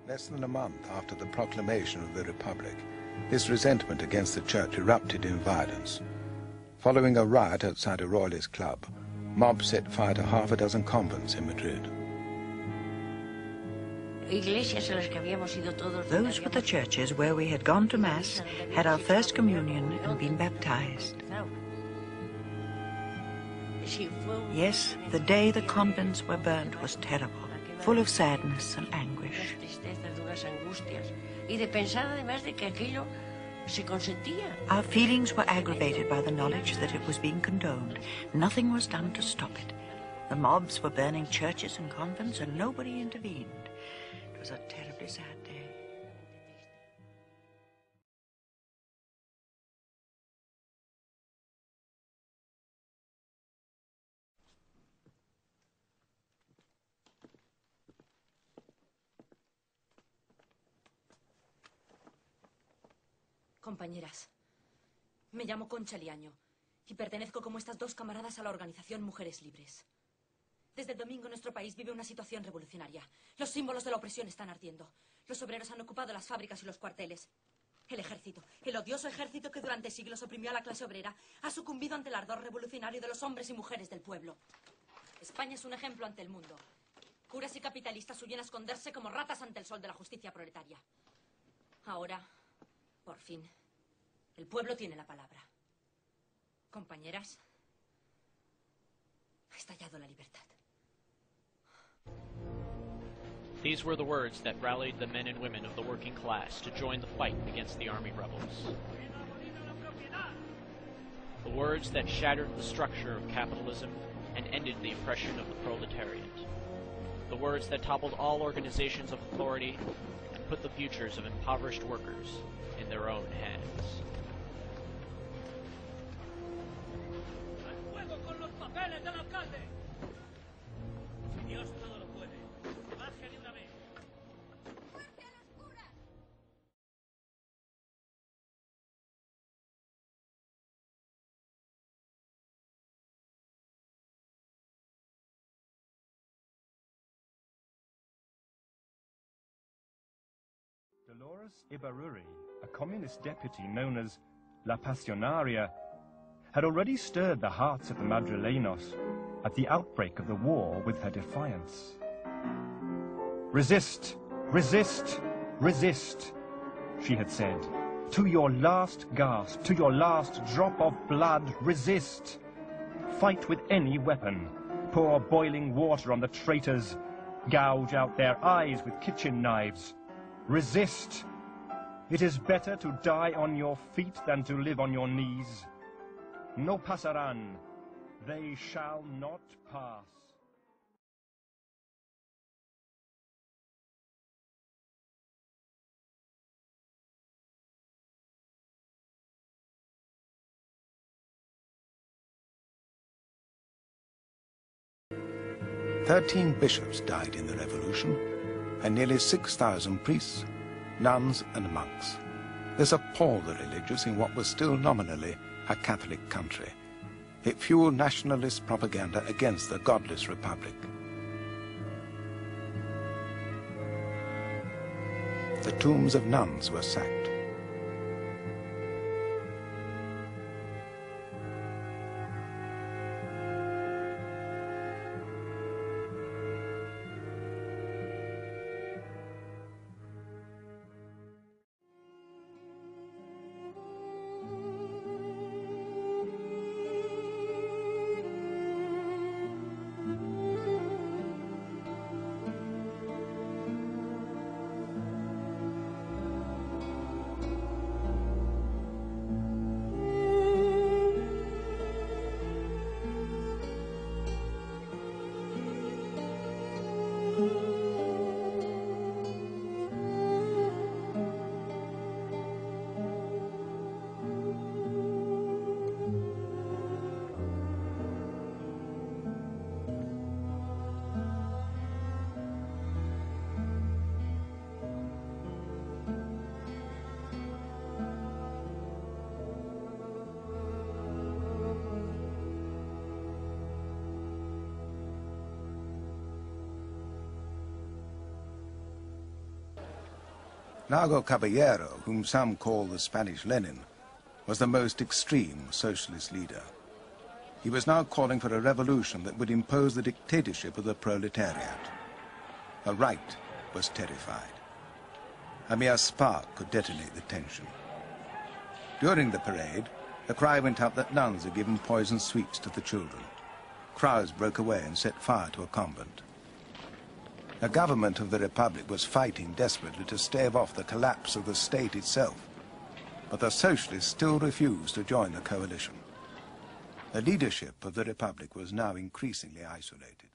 Less than a month after the proclamation of the Republic, this resentment against the Church erupted in violence. Following a riot outside a Royalist club, mobs set fire to half a dozen convents in Madrid. Those were the churches where we had gone to Mass, had our first communion, and been baptized. Yes, the day the convents were burnt was terrible, full of sadness and anguish. Our feelings were aggravated by the knowledge that it was being condoned. Nothing was done to stop it. The mobs were burning churches and convents, and nobody intervened. It was a terribly sad day. Compañeras, me llamo Concha Liaño y pertenezco como estas dos camaradas a la organización Mujeres Libres. Desde el domingo nuestro país vive una situación revolucionaria. Los símbolos de la opresión están ardiendo. Los obreros han ocupado las fábricas y los cuarteles. El ejército, el odioso ejército que durante siglos oprimió a la clase obrera, ha sucumbido ante el ardor revolucionario de los hombres y mujeres del pueblo. España es un ejemplo ante el mundo. Curas y capitalistas huyen a esconderse como ratas ante el sol de la justicia proletaria. Ahora, por fin, el pueblo tiene la palabra. Compañeras, ha estallado la libertad. These were the words that rallied the men and women of the working class to join the fight against the army rebels. The words that shattered the structure of capitalism and ended the oppression of the proletariat. The words that toppled all organizations of authority and put the futures of impoverished workers in their own hands. Dolores Ibarruri, a communist deputy known as La Pasionaria, had already stirred the hearts of the Madrileños at the outbreak of the war with her defiance. "Resist, resist, resist," she had said. "To your last gasp, to your last drop of blood, resist. Fight with any weapon. Pour boiling water on the traitors. Gouge out their eyes with kitchen knives. Resist. It is better to die on your feet than to live on your knees. No pasarán. They shall not pass." "13 bishops died in the revolution, and nearly 6,000 priests, nuns and monks. This appalled the religious in what was still nominally a Catholic country. It fueled nationalist propaganda against the godless republic. The tombs of nuns were sacked. Nago Caballero, whom some call the Spanish Lenin, was the most extreme socialist leader. He was now calling for a revolution that would impose the dictatorship of the proletariat. The right was terrified. A mere spark could detonate the tension. During the parade, the cry went up that nuns had given poisoned sweets to the children. Crowds broke away and set fire to a convent. The government of the Republic was fighting desperately to stave off the collapse of the state itself, but the socialists still refused to join the coalition. The leadership of the Republic was now increasingly isolated.